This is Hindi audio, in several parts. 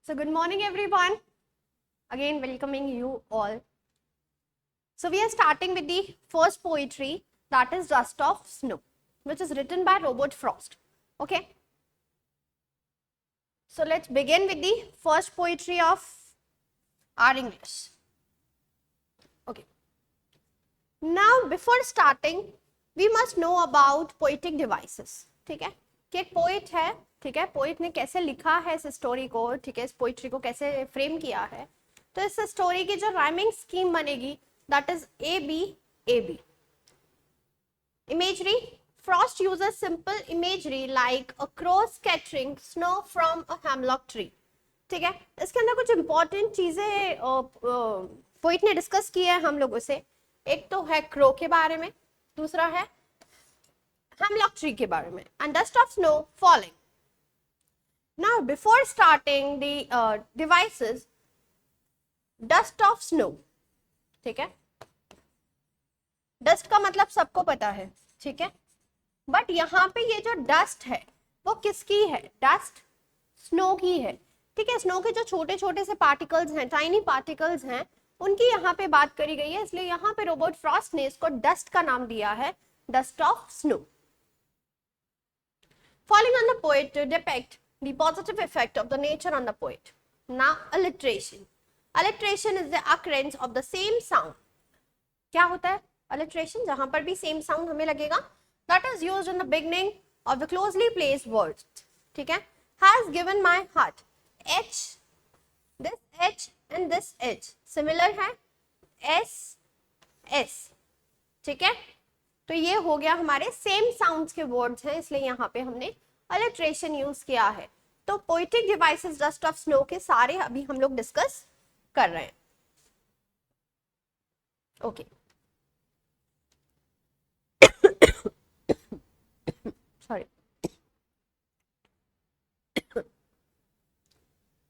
So good morning everyone. Again welcoming you all. So we are starting with the first poetry, that is Dust of Snow, which is written by Robert Frost. Okay. So let's begin with the first poetry of our English. Okay. Now before starting we must know about poetic devices. ठीक है कि एक पोइट है, ठीक है, पोइट ने कैसे लिखा है इस स्टोरी को, ठीक है, इस पोइट्री को कैसे फ्रेम किया है. तो इस स्टोरी की जो राइमिंग स्कीम बनेगी that is A B. Imagery, Frost uses simple imagery like a crow scattering snow from a hemlock tree. ठीक है, इसके अंदर कुछ इंपॉर्टेंट चीजें पोइट ने डिस्कस की है हम लोगों से. एक तो है क्रो के बारे में, दूसरा है hemlock tree के बारे में, and dust of snow falling. Now before starting the devices, dust of snow, ठीक है, डस्ट का मतलब सबको पता है, ठीक है, बट यहाँ पे ये जो डस्ट है वो किसकी है? डस्ट स्नो की है, ठीक है. स्नो के जो छोटे छोटे से पार्टिकल्स हैं, टाइनी पार्टिकल्स हैं, उनकी यहाँ पे बात करी गई है, इसलिए यहाँ पे रॉबर्ट फ्रॉस्ट ने इसको डस्ट का नाम दिया है, dust of snow. Falling on the poet to depict the positive effect of the nature on the poet. Now alliteration. Alliteration is the occurrence of the same sound. क्या होता है alliteration? जहां पर भी same sound हमें लगेगा, that is used in the beginning of the closely placed words. ठीक है, has given my heart. H, this H and this H similar है, S, S. ठीक है, तो ये हो गया हमारे सेम साउंड्स के वर्ड्स हैं, इसलिए यहाँ पे हमने अलिट्रेशन यूज किया है. तो poetic devices dust of snow के सारे अभी हम लोग डिस्कस कर रहे हैं. Okay. Sorry.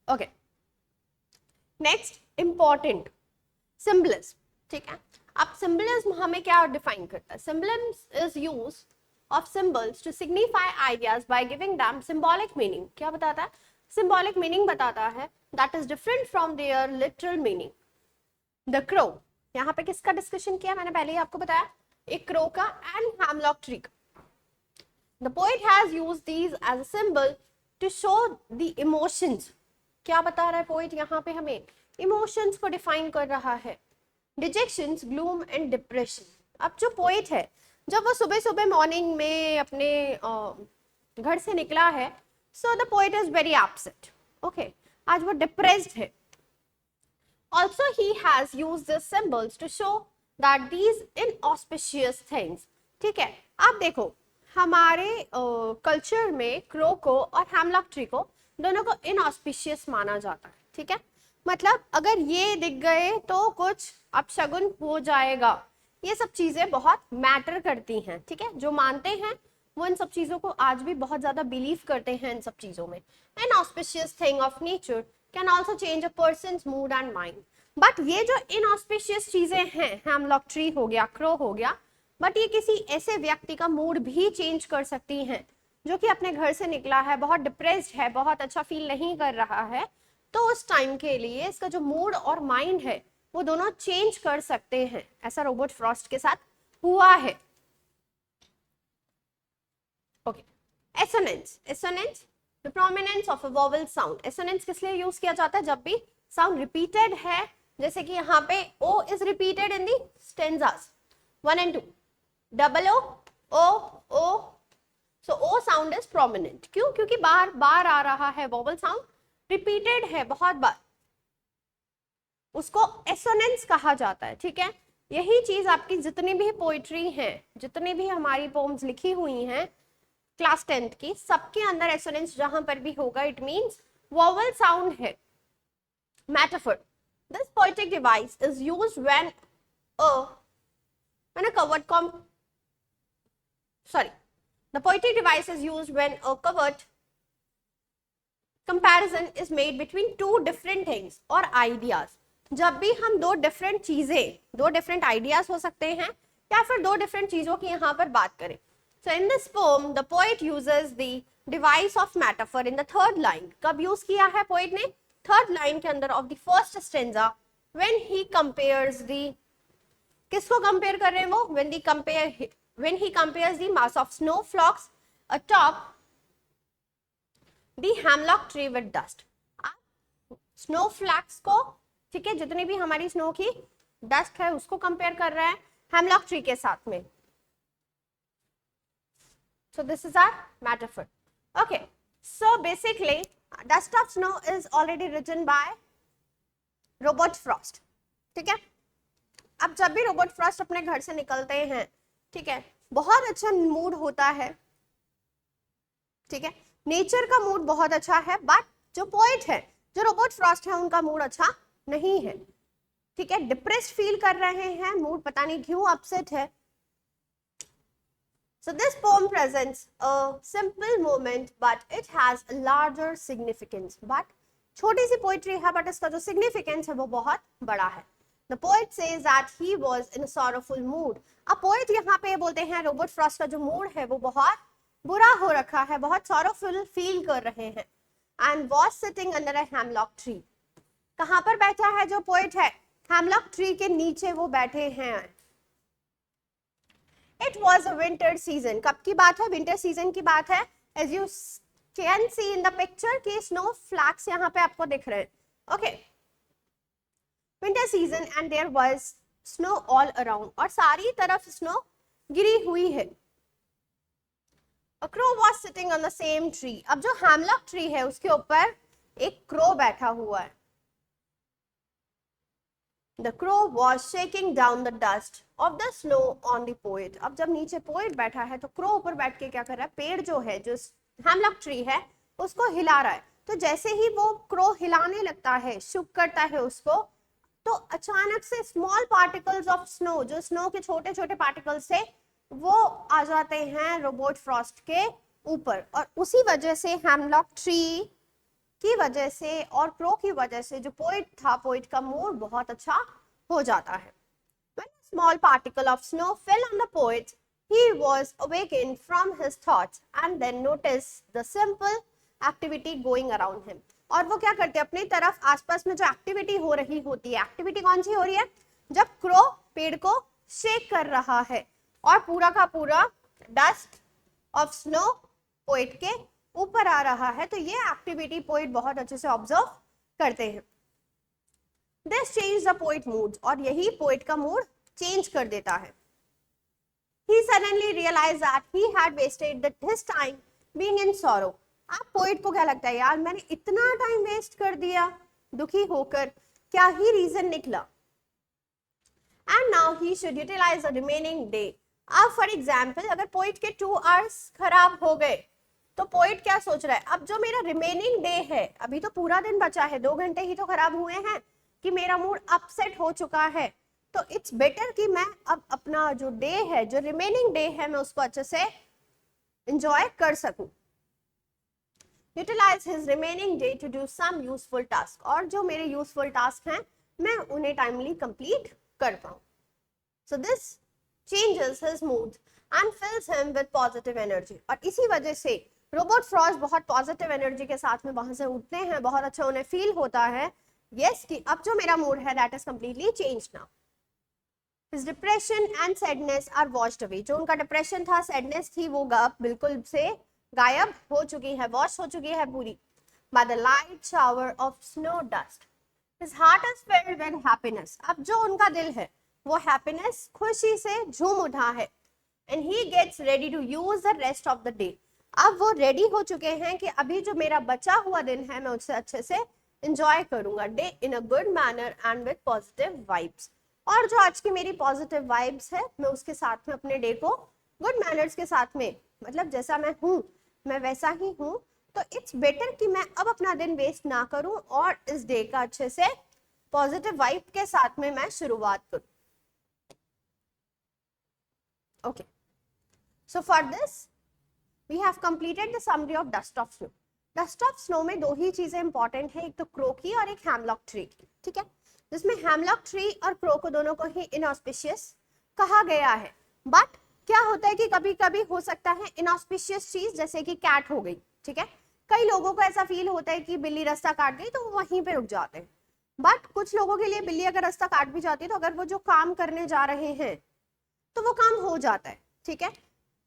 Okay, next important symbolism. ठीक है, अब सिंबलिज्म हमें क्या डिफाइन करता है? Symbolism is use of symbols to signify ideas by giving them symbolic meaning. क्या बताता है? सिंबॉलिक मीनिंग बताता है that is different from their literal meaning. The crow, यहाँ पे किसका डिस्कशन किया मैंने पहले ही आपको बताया, एक क्रो का एंड हेमलॉक ट्री का. The poet has used these as a symbol to show the emotions. क्या बता रहा है पोएट यहाँ पे? हमें इमोशंस को डिफाइन कर रहा है. डिजेक्शंस, ग्लूम एंड डिप्रेशन. अब जो पोएट है, जब वो सुबह सुबह मॉर्निंग में अपने घर से निकला है, so the poet is very upset. Okay, आज वो डिप्रेस्ड है. Also he has used this symbols to show that these inauspicious things. ठीक है, आप देखो हमारे कल्चर में क्रो को और हेमलॉक ट्री को दोनों को इनऑस्पिशियस माना जाता है. ठीक है, मतलब अगर ये दिख गए तो कुछ अपशगुन हो जाएगा. ये सब चीजें बहुत मैटर करती हैं. ठीक है, जो मानते हैं वो इन सब चीजों को आज भी बहुत ज्यादा बिलीव करते हैं इन सब चीजों में. N auspicious thing of nature can also change a persons mood and mind. But ये जो इनऑस्पिशियस चीजें हैं, हेमलॉक ट्री हो गया, क्रो हो गया, बट ये किसी ऐसे व्यक्ति का मूड भी चेंज कर सकती हैं जो कि अपने घर से निकला है, बहुत डिप्रेस्ड है, बहुत अच्छा फील नहीं कर रहा है. तो उस टाइम के लिए इसका जो मूड और माइंड है वो दोनों चेंज कर सकते हैं. ऐसा रॉबर्ट फ्रॉस्ट के साथ हुआ है. Okay, assonance. Assonance, the prominence of a vowel sound. Assonance किस लिए यूज किया जाता है? जब भी साउंड रिपीटेड है, जैसे कि यहाँ पे O is repeated in the stanzas 1 and 2. Double O, O, so O sound is prominent. क्यों? क्योंकि बार बार आ रहा है, वोवेल साउंड रिपीटेड है बहुत बार, उसको एसोनेंस कहा जाता है. ठीक है, यही चीज आपकी जितनी भी पोइट्री है, जितनी भी हमारी पोम्स लिखी हुई हैं क्लास 10th की, सबके अंदर एसोनेंस जहां पर भी होगा इट मींस वोवेल साउंड है. Metaphor. This poetic device is used when a covered the poetic device is used when a covered comparison is made between two different things or ideas. जब भी हम दो डिफरेंट चीजें, दो डिफरेंट आइडियाज हो सकते हैं या फिर दो डिफरेंट चीजों की यहाँ पर बात करें. So in this poem, the poet uses the device of metaphor in the third line. कब यूज किया है पोएट ने? थर्ड लाइन के अंदर of the first stanza when he compares the, किसको कंपेयर कर रहे हैं वो, when he compares the mass of snow flakes atop the hemlock tree with dust. Snow flakes को, ठीक है, जितनी भी हमारी स्नो की डस्ट है उसको कंपेयर कर रहे हैं हेमलॉक ट्री के साथ में. So this is our metaphor. Okay, so basically Dust of Snow is already written by Robert Frost. ठीक है, अब जब भी रॉबर्ट फ्रॉस्ट अपने घर से निकलते हैं, ठीक है, बहुत अच्छा मूड होता है, ठीक है, नेचर का मूड बहुत अच्छा है, बट जो पोएट है, जो रॉबर्ट फ्रॉस्ट है, उनका मूड अच्छा नहीं है, ठीक है, डिप्रेस्ड फील कर रहे हैं, मूड पता नहीं क्यों अपसेट है. So this poem presents a simple moment but it has a larger significance. But छोटी सी पोइट्री है बट इसका जो सिग्निफिकेंस है वो बहुत बड़ा है. The poet says that he was in a sorrowful mood. अब पोएट यहाँ पे बोलते हैं रॉबर्ट फ्रॉस्ट का जो मूड है वो बहुत बुरा हो रखा है, बहुत sorrowful फील कर रहे हैं. And was sitting under a hemlock tree. कहाँ पर बैठा है जो पोएट है, हेमलॉक ट्री के नीचे वो बैठे हैं. It was a winter season. कब की बात है, विंटर सीजन की बात है. As you can see in the picture कि snow flakes यहाँ पे आपको दिख रहे हैं. Okay. Winter season and there was snow all around. और सारी तरफ snow गिरी हुई है. A crow was sitting on the same tree. अब जो hemlock tree है उसके ऊपर एक crow बैठा हुआ है. The crow was shaking down the dust of the snow on the poet. अब जब नीचे पोएट बैठा है तो क्रो ऊपर बैठ के क्या कर रहा है, पेड़ जो है, जो हेमलॉक ट्री है, उसको हिला रहा है. तो जैसे ही वो क्रो हिलाने लगता है, शुक करता है उसको, तो अचानक से स्मॉल पार्टिकल्स ऑफ स्नो, जो स्नो के छोटे छोटे पार्टिकल्स से, वो आ जाते हैं रॉबर्ट फ्रॉस्ट के ऊपर. और उसी वजह से हेमलॉक ट्री की वजह से और क्रो की वजह से जो पोएट था, पोएट का मूड बहुत अच्छा हो जाता है. When a small particle of snow fell on the poet, he was awakened from his thoughts and then noticed the simple activity going around him. और वो क्या करते हैं, अपनी तरफ आसपास में जो एक्टिविटी हो रही होती है, एक्टिविटी कौन सी हो रही है, जब क्रो पेड़ को शेक कर रहा है और पूरा का पूरा डस्ट ऑफ स्नो पोएट के ऊपर आ रहा है, तो ये एक्टिविटी पोएट बहुत अच्छे से ऑब्जर्व करते हैं. This changed the poet mood, और यही पोएट का मूड चेंज कर देता है. He suddenly realized that he had wasted his time being in sorrow. अब पोएट को क्या लगता है, यार मैंने इतना टाइम वेस्ट कर दिया दुखी होकर, क्या ही रीजन निकला. And now he should utilize the remaining day. अब फॉर एग्जाम्पल अगर पोएट के 2 आवर्स खराब हो गए, तो पोएट क्या सोच रहा है, अब जो मेरा रिमेनिंग डे है, अभी तो पूरा दिन बचा है, 2 घंटे ही तो खराब हुए हैं कि मेरा मूड अपसेट हो चुका है, तो इट्स बेटर कि मैं अब अपना जो डे है, जो रिमेनिंग डे है, मैं उसको अच्छे से एंजॉय कर सकूं. Utilise his remaining day to do some useful task. और जो मेरे यूजफुल टास्क हैं मैं उन्हें टाइमली कंप्लीट कर पाऊं. So this changes his mood and fills him with positive energy. और इसी वजह से रॉबर्ट फ्रॉस्ट बहुत पॉजिटिव एनर्जी के साथ में वहां से उठते हैं, बहुत अच्छा उन्हें फील होता है, yes, कि अब जो मेरा मूड है that is completely changed now. His depression and sadness are washed away. जो उनका डिप्रेशन था, सैडनेस थी, वो बिल्कुल से गायब हो चुकी है, वॉश हो चुकी है पूरी. By the light shower of snow dust, his heart is filled with happiness. अब जो उनका दिल है वो हैप्पीनेस, खुशी से झूम उठा है. And he gets ready to use the rest of the day. अब वो रेडी हो चुके हैं कि अभी जो मेरा बचा हुआ दिन है मैं उससे अच्छे से enjoy करूंगा, day in a good manner and with positive vibes. और जो आज की मेरी पॉजिटिव वाइब्स है, मैं उसके साथ में अपने डे को गुड मैनर्स के साथ में, मतलब जैसा मैं हूँ मैं वैसा ही हूँ, तो इट्स बेटर कि मैं अब अपना दिन वेस्ट ना करूं और इस डे का अच्छे से पॉजिटिव वाइब के साथ में मैं शुरुआत करूं. Okay, so for this we have completed the summary of dust of snow. Dust of snow में 2 ही चीजें इंपॉर्टेंट है, एक तो क्रो की और एक हेमलॉक ट्री की. ठीक है, जिसमें हेमलॉक ट्री और क्रो को दोनों को ही इनऑस्पिशियस कहा गया है. बट क्या होता है कि कभी कभी हो सकता है इनऑस्पिशियस चीज, जैसे कि कैट हो गई. ठीक है, कई लोगों को ऐसा फील होता है कि बिल्ली रास्ता काट गई तो वो वहीं पे रुक जाते हैं, बट कुछ लोगों के लिए बिल्ली अगर रास्ता काट भी जाती है तो अगर वो जो काम करने जा रहे हैं तो वो काम हो जाता है, ठीक है।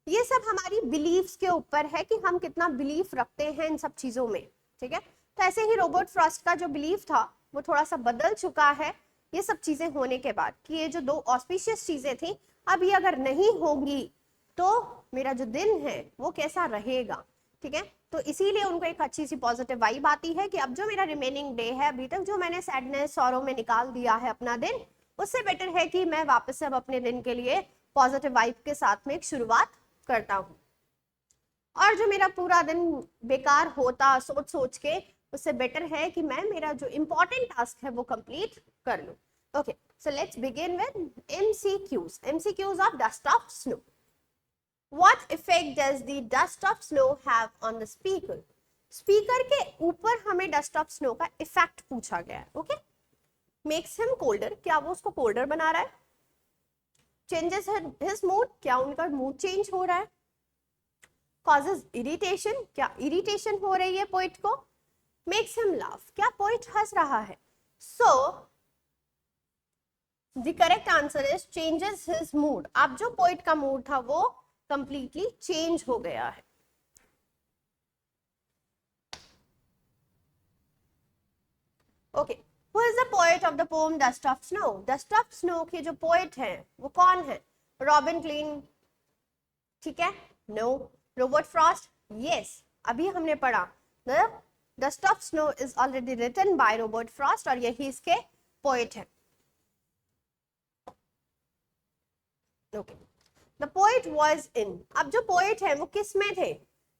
ये सब हमारी बिलीफ्स के ऊपर है कि हम कितना बिलीफ रखते हैं इन सब चीजों में, ठीक है। तो ऐसे ही रॉबर्ट फ्रॉस्ट का जो बिलीफ था वो थोड़ा सा बदल चुका है ये सब चीजें होने के बाद, कि ये जो दो ऑस्पिशियस चीजें थी अब ये अगर नहीं होंगी तो मेरा जो दिन है वो कैसा रहेगा, ठीक है। तो इसीलिए उनको एक अच्छी सी पॉजिटिव वाइब आती है कि अब जो मेरा रिमेनिंग डे है, अभी तक जो मैंने सैडनेस सॉरो में निकाल दिया है अपना दिन, उससे बेटर है कि मैं वापस से अब अपने दिन के लिए पॉजिटिव वाइब के साथ में एक शुरुआत करता हूँ। और जो मेरा पूरा दिन बेकार होता सोच सोच के, उससे बेटर है कि मैं मेरा जो इंपॉर्टेंट टास्क है वो कंप्लीट कर लूँ। Okay, so let's begin with MCQs. MCQs of dust of snow. What effect does the dust of snow have on the speaker? Speaker के ऊपर हमें डस्ट ऑफ स्नो का इफेक्ट पूछा गया है। ओके, मेक्स हिम कोल्डर, क्या वो उसको कोल्डर बना रहा है? चेंजेस हिज मूड, क्या उनका मूड चेंज हो रहा है? कॉजेज इरिटेशन, क्या इरिटेशन हो रही है पोइट को? मेक्स हिम लाफ, क्या पोइट हंस रहा है? So the correct answer is changes his mood. अब जो पोइट का मूड था वो कंप्लीटली चेंज हो गया है। Okay, who is the poet of the poem dust of snow? Dust of snow के जो पोएट हैं वो कौन है? रॉबिन क्लीन, ठीक है? नो। रॉबर्ट फ्रॉस्ट, यस, अभी हमने पढ़ा the dust of snow is already written by Robert Frost और यही इसके पोएट है। Okay, the poet was in, अब जो पोएट है वो किस में थे?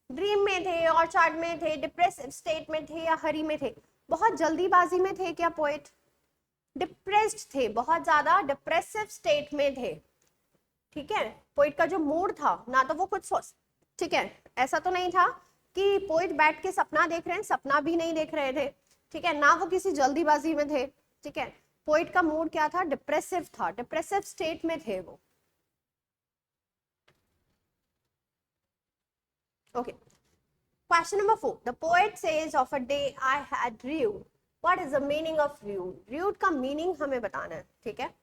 ड्रीम में थे, ऑर्चार्ड में थे, डिप्रेसिव स्टेट में थे या हरी में थे? बहुत जल्दीबाजी में थे क्या पोएट? डिप्रेस्ड थे, बहुत ज्यादा डिप्रेसिव स्टेट में थे, ठीक है। पोएट का जो मूड था ना तो वो कुछ सोच, ठीक है, ऐसा तो नहीं था कि पोएट बैठ के सपना देख रहे हैं, सपना भी नहीं देख रहे थे, ठीक है ना, वो किसी जल्दीबाजी में थे, ठीक है। पोएट का मूड क्या था? डिप्रेसिव था, डिप्रेसिव स्टेट में थे वो। Okay, question number 4, the poet sage of a day I had rude. What is the meaning of rude? rude का मीनिंग हमें बताना है, ठीक है।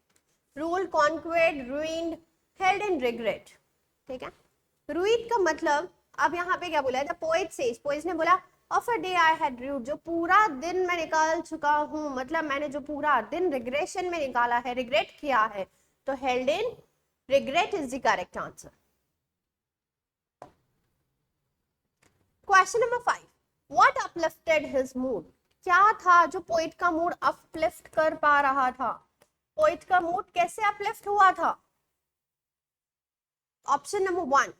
ruled, conquered, ruined, held in regret, ठीक है। ruined का मतलब, अब यहाँ पे क्या बोला है? द पोएट सेज, पोएट ने बोला of a day I had rude, जो पूरा दिन मैं निकाल चुका हूँ, मतलब मैंने जो पूरा दिन रिग्रेशन में निकाला है, रिग्रेट किया है, तो held in regret is the correct answer. Question number 5, what uplifted his mood? क्या था जो पोइट का मूड अपलिफ्ट कर पा रहा था? पोइट का मूड कैसे अपलिफ्ट हुआ था? Option number 1,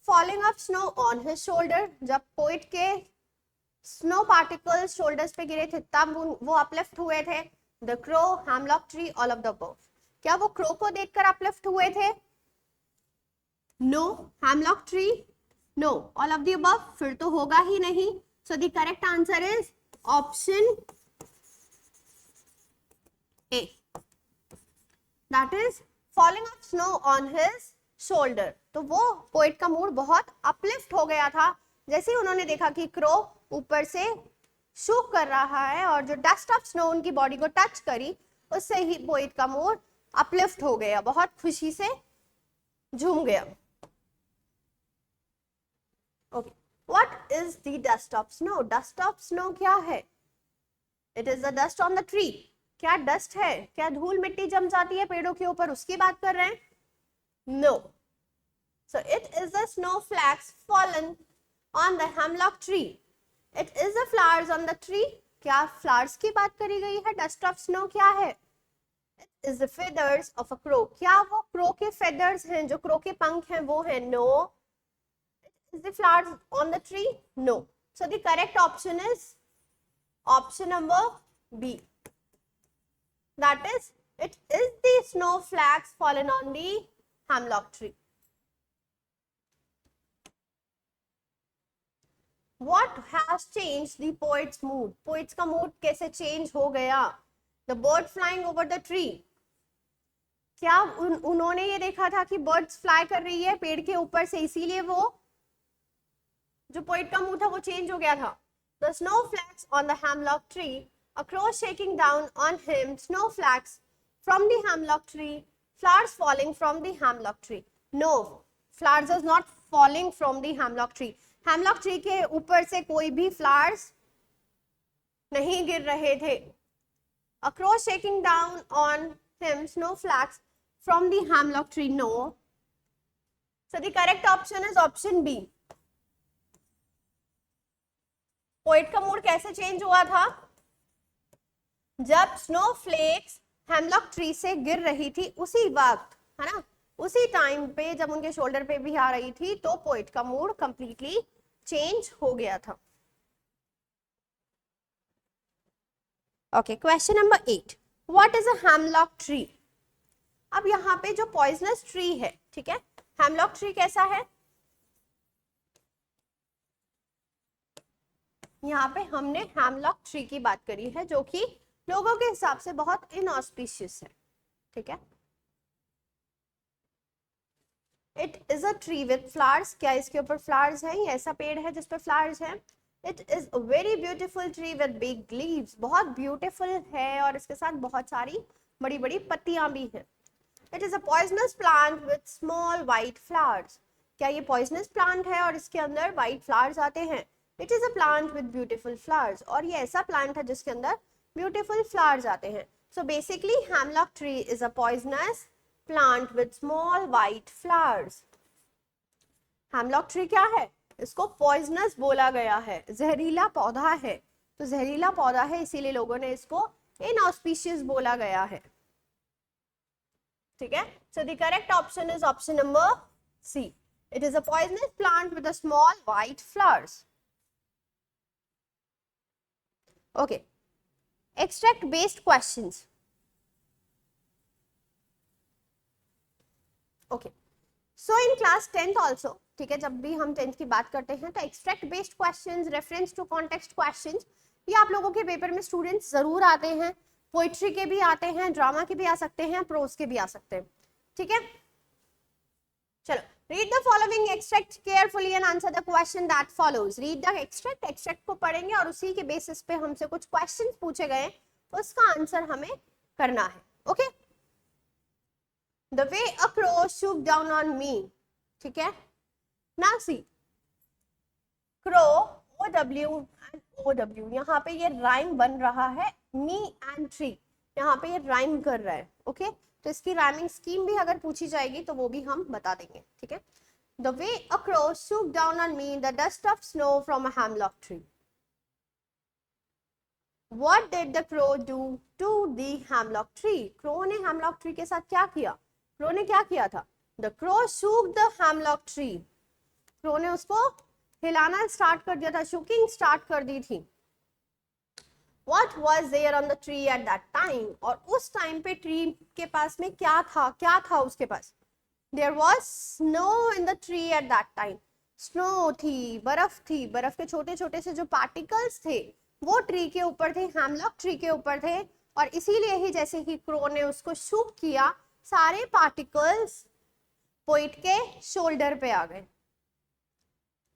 falling of snow on his shoulder, जब पोइट के स्नो पार्टिकल्स शोल्डर्स पे गिरे थे तब वो अपलिफ्ट हुए थे। The crow, hemlock tree, all of the above, क्या वो क्रो को देखकर अपलिफ्ट हुए थे? No. Hemlock tree, no. All of the above, फिर तो होगा ही नहीं। So the correct answer is option A, that is falling of snow on his shoulder. तो वो पोएट का मूड बहुत अपलिफ्ट हो गया था जैसे ही उन्होंने देखा कि क्रो ऊपर से शू कर रहा है और जो डस्ट ऑफ स्नो उनकी बॉडी को टच करी, उससे ही पोएट का मूड अपलिफ्ट हो गया, बहुत खुशी से झूम गया। Okay, what is the dust of snow? Dust of snow क्या है? It is the dust on the tree. क्या डस्ट है? क्या धूल मिट्टी जम जाती है पेड़ों के ऊपर, उसकी बात कर रहे हैं? No. So it is the snow flakes fallen on the hemlock tree. It is the flowers on the tree. क्या फ्लावर्स की बात करी गई है? डस्ट ऑफ स्नो क्या है? It is the feathers of a crow. क्या वो क्रो के फेदर्स हैं, जो क्रो के पंख हैं वो है? No. Is the flowers on the tree? No. So the correct option is option number B. That is, it is the snowflakes fallen on the hemlock tree. What has changed the poet's mood? Poet's का mood कैसे change हो गया? The bird flying over the tree. क्या उन्होंने ये देखा था कि birds fly कर रही है पेड़ के ऊपर से, इसीलिए वो जो पोइट का मूड था वो चेंज हो गया था? The snowflakes on the hemlock tree, a crow shaking down on him, snowflakes from the hemlock tree, flowers falling from the hemlock tree. No, flowers is not falling from the hemlock tree. Hemlock tree के ऊपर से कोई भी flowers नहीं गिर रहे थे. A crow shaking down on him, snowflakes from the hemlock tree. No. So the correct option is option B. Poet का मूड कैसे चेंज हुआ था? जब स्नोफ्लेक्स हेमलॉक ट्री से गिर रही थी उसी वक्त, है ना, उसी टाइम पे जब उनके शोल्डर पे भी आ रही थी तो पोइट का मूड कंप्लीटली चेंज हो गया था. Okay, question number 8. What is a hemlock tree? अब यहाँ पे जो पॉइजनस ट्री है, ठीक है, हेमलॉक ट्री कैसा है? यहाँ पे हमने हेमलॉक ट्री की बात करी है जो कि लोगों के हिसाब से बहुत इनऑस्पिशियस है. ठीक है, it is a tree with flowers. क्या इसके ऊपर फ्लावर्स है? ये ऐसा पेड़ है जिस पर फ्लावर्स है. It is a very beautiful tree with big leaves. बहुत ब्यूटीफुल है और इसके साथ बहुत सारी बड़ी बड़ी पत्तियां भी हैं. It is a poisonous plant with small white flowers. क्या ये पॉइजनस प्लांट है और इसके अंदर व्हाइट फ्लावर्स आते हैं? It is a plant with beautiful flowers. और ये ऐसा प्लांट है जिसके अंदर ब्यूटीफुल फ्लावर्स आते हैं. So basically hemlock tree is a poisonous plant with small white flowers. Hemlock tree क्या है? इसको पॉइजनस बोला गया है, जहरीला पौधा है. तो जहरीला पौधा है इसीलिए लोगों ने इसको इनऑस्पिशियस बोला गया है. ठीक है, so the correct option is option number C. It is a poisonous plant with a small white flowers. Okay, extract based questions. Okay, so in class 10th also, ठीक है, जब भी हम 10th की बात करते हैं तो extract based questions, reference to context questions, ये आप लोगों के पेपर में स्टूडेंट्स जरूर आते हैं. पोइट्री के भी आते हैं, ड्रामा के भी आ सकते हैं, प्रोज के भी आ सकते हैं. ठीक है, चलो, read the following extract carefully and answer the question that follows. read the extract. extract को पढ़ेंगे और उसी के बेसिस पे हमसे कुछ क्वेश्चंस पूछे गए, उसका आंसर हमें करना है. Okay, the way a crow swooped down on me. ठीक है, now see, crow OW and OW, यहाँ पे ये राइम बन रहा है. me and tree, यहाँ पे ये राइम कर रहा है. ओके, तो इसकी राइमिंग स्कीम भी अगर पूछी जाएगी तो वो भी हम बता देंगे. ठीक है, the way a crow swooped down on me in the dust of snow from a hemlock tree. What did the crow do to the hemlock tree? crow ने hemlock tree के साथ क्या किया? crow ने क्या किया था? the crow shook the hemlock tree. crow ने उसको हिलाना स्टार्ट कर दिया था, शूकिंग स्टार्ट कर दी थी. What was there on the tree at that time? और उस टाइम पे ट्री के पास में क्या था? क्या था उसके पास? There was snow in the tree at that time. Snow थी, बर्फ थी. बर्फ के छोटे छोटे से जो पार्टिकल्स थे वो ट्री के ऊपर थे, हेमलॉक ट्री के ऊपर थे. और इसीलिए ही जैसे ही क्रो ने उसको शूक किया, सारे पार्टिकल्स पोइट के शोल्डर पे आ गए.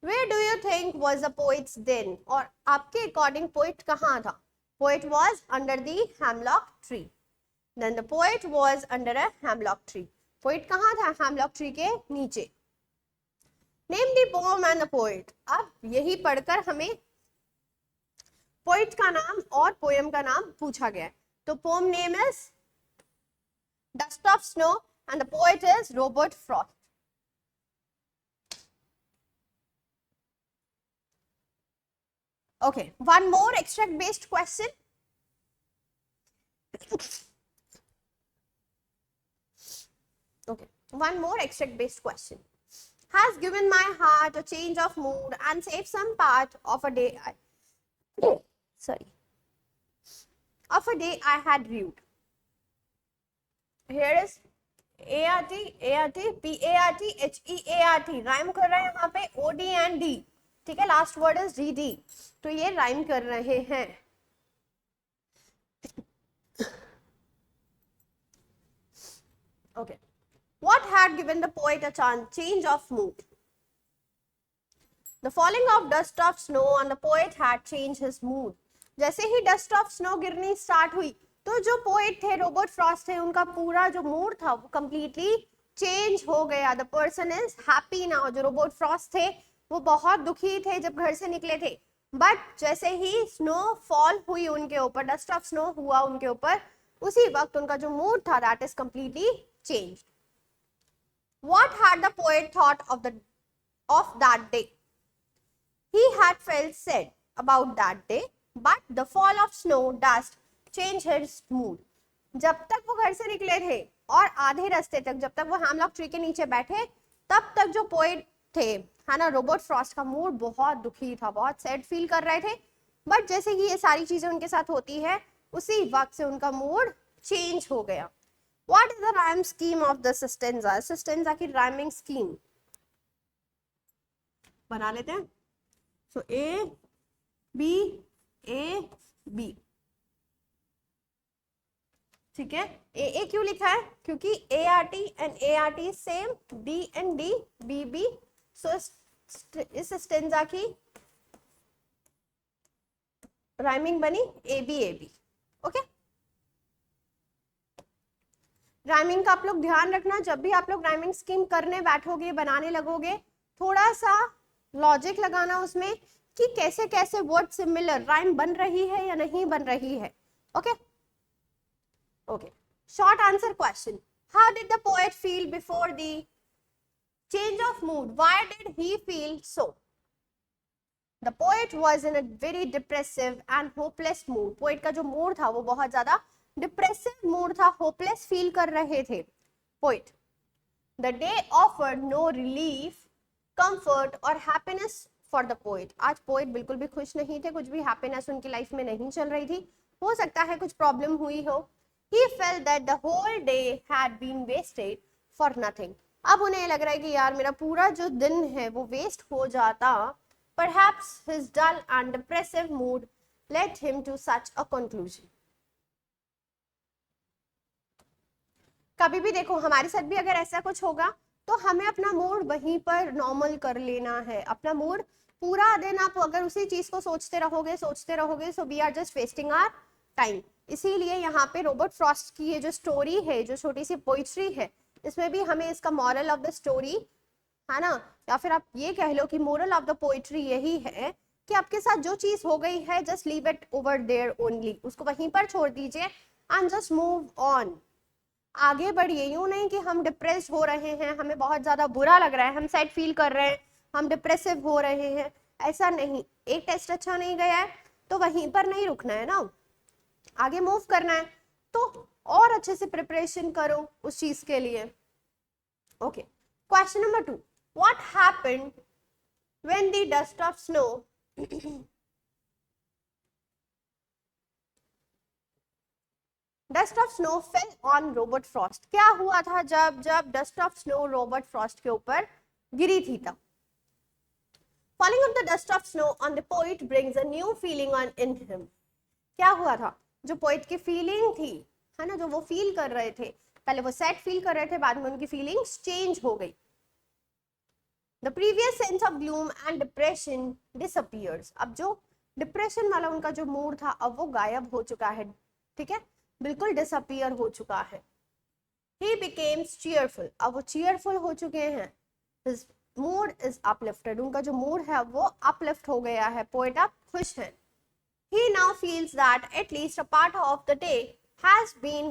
Where do you think was the poet's den? और आपके अकॉर्डिंग पोइट कहाँ था? Poet was under the hemlock tree. Then the poet was under a hemlock tree. Poet कहाँ था? hemlock tree के नीचे. Name the poem and the poet. अब यही पढ़कर हमें poet का नाम और poem का नाम पूछा गया है. तो poem name is Dust of Snow and the poet is Robert Frost. Okay, one more extract based question. Okay, one more extract based question. Has given my heart a change of mood and saved some part of a day of a day I had rued. Here is ART, ART, PART, HEART. Rhyme कर रहे हैं यहाँ पे OD and D. ठीक है, लास्ट वर्ड इज DD. तो ये राइम कर रहे हैं. Okay. What had given the poet a change of mood? The falling of dust of snow on the poet had changed his mood. जैसे ही डस्ट ऑफ स्नो गिरनी स्टार्ट हुई तो जो पोएट थे रॉबर्ट फ्रॉस्ट थे उनका पूरा जो मूड था वो कंप्लीटली चेंज हो गया. The person is happy now. जो रॉबर्ट फ्रॉस्ट थे वो बहुत दुखी थे जब घर से निकले थे, बट जैसे ही स्नो फॉल हुई उनके ऊपर, डस्ट ऑफ स्नो हुआ उनके ऊपर, उसी वक्त उनका जो मूड था that is completely changed. What had the poet thought of that day? He had felt sad about that day, but the fall of snow dust changed his mood. जब तक वो घर से निकले थे और आधे रास्ते तक, जब तक वो हैमलॉक ट्री के नीचे बैठे, तब तक जो पोएट थे, है ना, रॉबर्ट फ्रॉस्ट का मूड बहुत दुखी था, बहुत सैड फील कर रहे थे. बट जैसे कि ये सारी चीजें उनके साथ होती है, उसी वक्त से उनका मूड चेंज हो गया. What is the rhyme scheme of the stanza? stanza की rhyming scheme बना लेते हैं. So A B A B, ठीक है. A क्यों लिखा है? क्योंकि ART and ART same, D and D B B. So इस stanza की rhyming बनी A B A B. Okay. Rhyming का आप लोग ध्यान रखना, जब भी आप लोग राइमिंग स्कीम करने बैठोगे, बनाने लगोगे, थोड़ा सा लॉजिक लगाना उसमें कि कैसे कैसे वर्ड सिमिलर राइम बन रही है या नहीं बन रही है. Okay okay. Short answer question. How did the poet feel before the change of mood? Why did he feel so? The poet was in a very depressive and hopeless mood. Poet का जो मूड था वो बहुत ज्यादा डिप्रेसिव मूड था, होपलेस फील कर रहे थे poet. The day offered no relief, comfort और हैप्पीनेस फॉर द पोएट. आज पोएट बिल्कुल भी खुश नहीं थे, कुछ भी हैप्पीनेस उनकी लाइफ में नहीं चल रही थी. हो सकता है कुछ प्रॉब्लम हुई हो. He felt that the whole day had been wasted for nothing. अब उन्हें लग रहा है कि यार मेरा पूरा जो दिन है वो वेस्ट हो जाता. Perhaps his dull and depressive mood led him to such a conclusion. कभी भी देखो हमारे साथ भी अगर ऐसा कुछ होगा तो हमें अपना मूड वहीं पर नॉर्मल कर लेना है. अपना मूड पूरा दिन आप अगर उसी चीज को सोचते रहोगे so we are just wasting our time. इसीलिए यहाँ पे रॉबर्ट फ्रॉस्ट की ये जो स्टोरी है, जो छोटी सी पोइट्री है, इसमें भी हमें इसका मॉरल ऑफ द स्टोरी, है ना, या फिर आप ये कह लो कि मोरल ऑफ द पोइट्री यही है कि आपके साथ जो चीज हो गई है just leave it over there only. उसको वहीं पर छोड़ दीजिए एंड जस्ट मूव ऑन. आगे बढ़िए. यूं नहीं कि हम डिप्रेस हो रहे हैं, हमें बहुत ज्यादा बुरा लग रहा है, हम सैड फील कर रहे हैं, हम डिप्रेसिव हो रहे हैं, ऐसा नहीं. एक टेस्ट अच्छा नहीं गया है तो वहीं पर नहीं रुकना है ना, आगे मूव करना है. तो और अच्छे से प्रिपरेशन करो उस चीज के लिए. Okay. Question number 2. What happened when the dust of snow fell on Robert Frost? क्या हुआ था जब dust of snow Robert Frost के ऊपर गिरी थी तब? Falling of the dust of snow on the poet brings a new feeling in him. क्या हुआ था? जो पोएट की फीलिंग थी, है ना, जो वो फील कर रहे थे, पहले वो सैड फील कर रहे थे, बाद में उनकी फीलिंग्स चेंज हो गई. The previous sense of gloom and depression disappears. अब जो डिप्रेशन वाला उनका जो मूड था अब वो गायब हो चुका है. ठीक है, बिल्कुल डिसअपियर हो चुका है. He became cheerful. अब वो cheerful हो चुके हैं. His mood is uplifted. उनका जो मूड है वो uplift हो गया है. पोएट अब खुश है. He now feels that at least a part of the day has been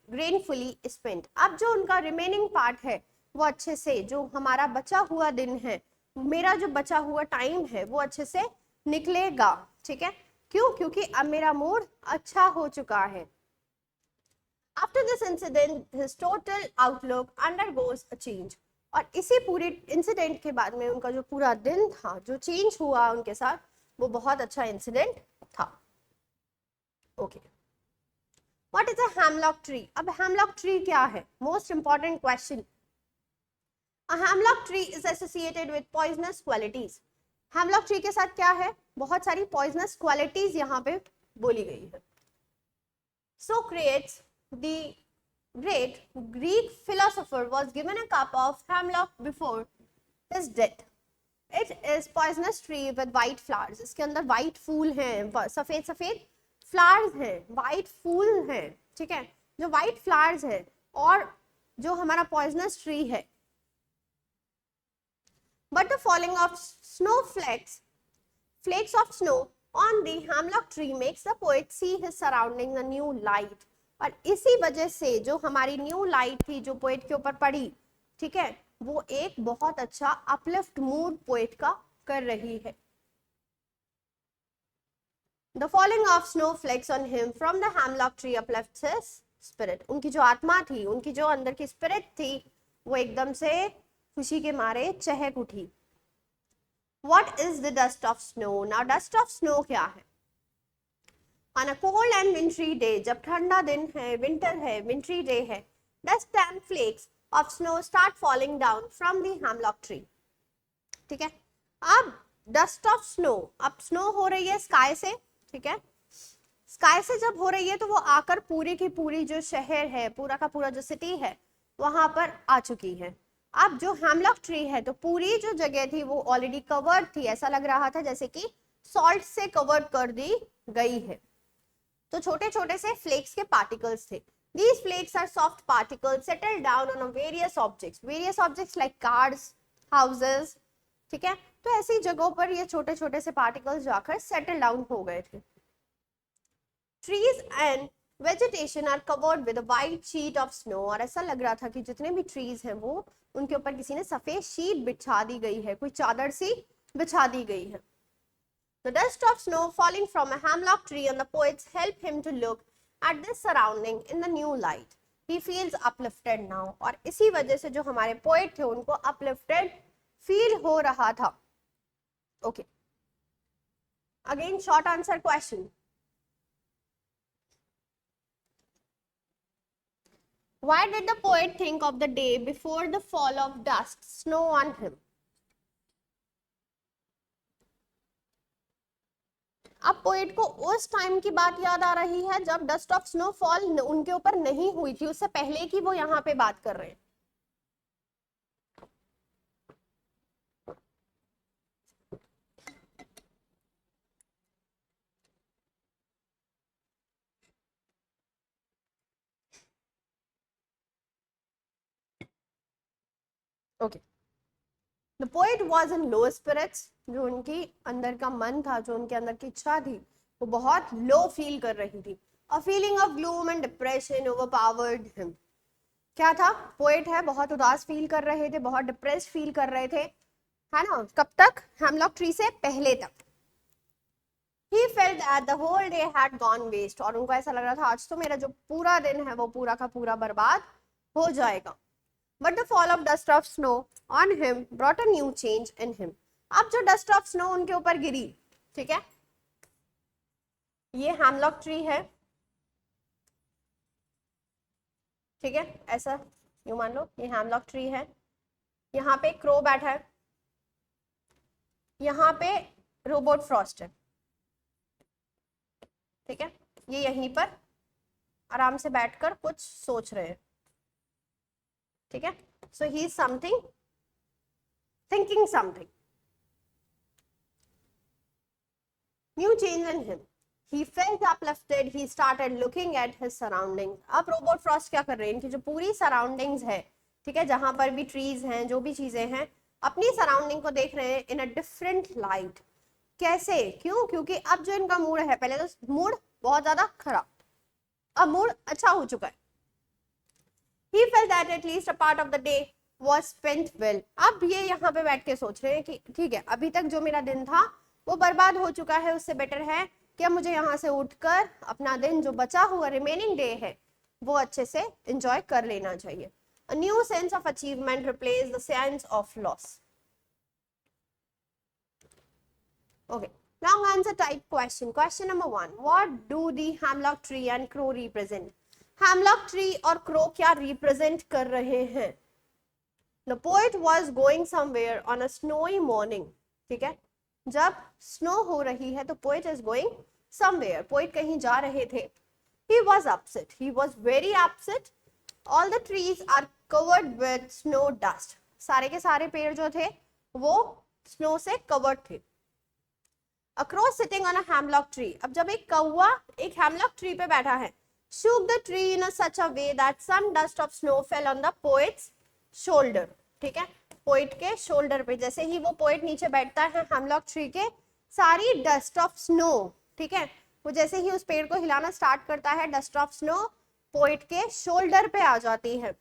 gratefully spent. अब जो उनका रिमेनिंग पार्ट है वो अच्छे से, जो हमारा बचा हुआ दिन है, मेरा जो बचा हुआ टाइम है वो अच्छे से निकलेगा. ठीक है, क्यों? क्योंकि अब मेरा मूड अच्छा हो चुका है. After this incident, his total outlook undergoes a change. और इसी पूरे इंसिडेंट के बाद में उनका जो पूरा दिन था, जो चेंज हुआ उनके साथ, वो बहुत अच्छा इंसिडेंट था. Okay. What is a hemlock tree? अब hemlock tree क्या है? Most important question. A hemlock tree is associated with poisonous qualities. Hemlock tree के साथ क्या है? बहुत सारी poisonous qualities यहाँ पे बोली गई है. Socrates, the great Greek philosopher, was given a cup of hemlock before his death. It is poisonous tree with white flowers, इसके अंदर वाइट फूल हैं, सफेद सफेद फ्लावर्स हैं, वाइट फूल हैं, ठीक है, जो वाइट फ्लावर्स है, और जो हमारा पॉइजनस ट्री है. But the falling of snowflakes, flakes of snow on the hemlock tree makes the poet see his surroundings a new light. और इसी वजह से जो हमारी न्यू लाइट थी जो पोएट के ऊपर पड़ी, ठीक है, वो एक बहुत अच्छा अपलिफ्ट मूड पोएट का कर रही है. The falling of snowflakes on him from the hemlock tree uplifts his spirit. उनकी जो आत्मा थी, उनकी जो अंदर की स्पिरिट थी, वो एकदम से खुशी के मारे चहक उठी. What is the dust of snow? Now dust of snow क्या है? On a cold and wintry day, जब ठंडा दिन है, winter है, wintry day है, dust and flakes of snow start falling down from the hemlock tree. ठीक है, अब dust of snow, अब snow हो रही है sky से, ठीक है, sky से जब हो रही है तो वो आकर पूरी की पूरी जो शहर है, पूरा का पूरा जो सिटी है, वहां पर आ चुकी है. अब जो हेमलॉक ट्री है तो पूरी जो जगह थी वो ऑलरेडी कवर्ड थी, ऐसा लग रहा था जैसे कि सॉल्ट से कवर्ड कर दी गई है. तो छोटे छोटे से फ्लेक्स के पार्टिकल्स थे. These flakes are soft particles settled down on various objects like cars, houses, ठीक है, तो ऐसी जगहों पर ये छोटे छोटे से पार्टिकल्स जाकर सेटल डाउन हो गए थे. Trees and vegetation are covered with a white sheet of snow. और ऐसा लग रहा था कि जितने भी ट्रीज हैं वो उनके ऊपर किसी ने सफेद शीट बिछा दी गई है, कोई चादर सी बिछा दी गई है. The dust of snow falling from a hemlock tree on the poets help him to look at this surrounding in the new light. He feels uplifted now. और इसी वजह से जो हमारे पोएट थे उनको uplifted फील हो रहा था. Okay. Again short answer question. Why did the poet think of the day before the fall of dust, snow on him? अब पोएट को उस टाइम की बात याद आ रही है जब डस्ट ऑफ स्नो फॉल उनके ऊपर नहीं हुई थी, उससे पहले की वो यहाँ पे बात कर रहे हैं. Okay. The poet was in low spirits. जो उनकी अंदर का मन था, जो उनके अंदर की इच्छा थी, वो बहुत लो फील कर रही थी. A feeling of gloom and depression overpowered him. क्या था? पोएट है, बहुत उदास फील कर रहे थे, बहुत डिप्रेस्ड फील कर रहे थे, है ना. कब तक? हेमलॉक ट्री से पहले तक. He felt that the whole day had gone waste. और उनको ऐसा लग रहा था आज तो मेरा जो पूरा दिन है वो पूरा का पूरा बर्बाद हो जाएगा. But the fall of dust of snow on him brought a new change in him. अब जो dust of snow उनके ऊपर गिरी, ठीक है, ये हेमलॉक ट्री है, ठीक है, ऐसा यूं मान लो ये हेमलॉक ट्री है, यहाँ पे क्रो बैठा है, यहाँ पे रोबोट फ्रॉस्ट है, ठीक है, ये यहीं पर आराम से बैठकर कुछ सोच रहे हैं, ठीक है. So he is something thinking something. New change in him. He felt uplifted. He started looking at his surroundings. अब रोबोट फ्रॉस्ट क्या कर रहे हैं? इनकी जो पूरी सराउंडिंग्स है, ठीक है, जहां पर भी ट्रीज हैं, जो भी चीजें हैं, अपनी सराउंडिंग को देख रहे हैं इन अ डिफरेंट लाइट. कैसे? क्यों? क्योंकि अब जो इनका मूड है, पहले तो मूड बहुत ज्यादा खराब, अब मूड अच्छा हो चुका है. He felt that at least a part of the day was spent well. अब ये यहाँ पे बैठ के सोच रहे हैं कि ठीक है, अभी तक जो मेरा दिन था वो बर्बाद हो चुका है, उससे बेटर है कि मुझे यहाँ से उठकर अपना दिन जो बचा हुआ रिमेनिंग डे है वो अच्छे से एंजॉय कर लेना चाहिए. A new sense of achievement replaced the sense of loss. Okay. Long answer type question. Question number 1. What do the hemlock tree and crow represent? Hemlock tree और crow क्या represent कर रहे हैं? The poet was going somewhere on a snowy morning. ठीक है, जब स्नो हो रही है तो poet is going somewhere. poet कहीं जा रहे थे. He was upset. He was very upset. All the trees are covered with snow dust. सारे के सारे पेड़ जो थे वो स्नो से कवर्ड थे। A crow sitting on a hemlock tree. अब जब एक कौवा एक hemlock tree पे बैठा है, shook the tree in a such a way that some dust of snow fell on the poet's shoulder. ठीक है, पोइट के शोल्डर पे, जैसे ही वो पोइट नीचे बैठता है हेमलॉक ट्री के, सारी डस्ट ऑफ स्नो, ठीक है, वो जैसे ही उस पेड़ को हिलाना स्टार्ट करता है, डस्ट ऑफ स्नो पोइट के शोल्डर पे आ जाती है।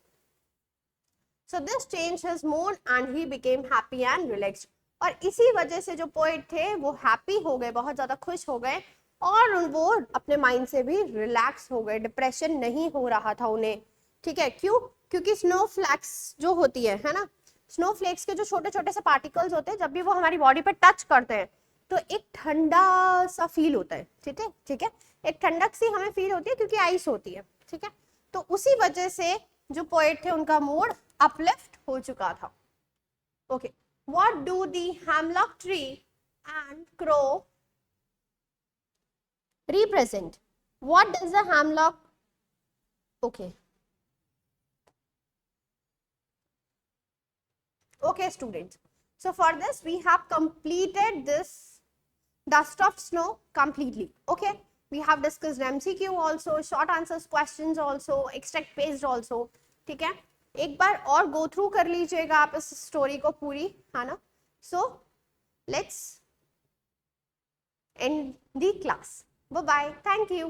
So this changed his mood and he became happy and relaxed. और इसी वजह से जो पोइट थे वो हैप्पी हो गए, बहुत ज्यादा खुश हो गए, और वो अपने माइंड से भी रिलैक्स हो गए, डिप्रेशन नहीं हो रहा था उन्हें। ठीक है, क्यों? क्योंकि स्नो फ्लैक्स जो होती है ना, स्नो फ्लेक्स के जो छोटे छोटे से पार्टिकल्स होते हैं, जब भी वो हमारी बॉडी पे टच करते हैं तो एक ठंडा सा फील होता है। ठीक है, ठीक है, एक ठंडक सी हमें फील होती है क्योंकि आइस होती है। ठीक है, तो उसी वजह से जो पोएट थे उनका मूड अपलिफ्ट हो चुका था। Okay, what do the hemlock tree and crow represent? What does the hemlock? Okay. Okay, students. So for this, we have completed this dust of snow completely. Okay. We have discussed MCQ also, short answers questions also, extract based also. ठीक है, एक बार और go through कर लीजिएगा आप इस स्टोरी को पूरी, है ना? So let's end the class. Bye bye. Thank you.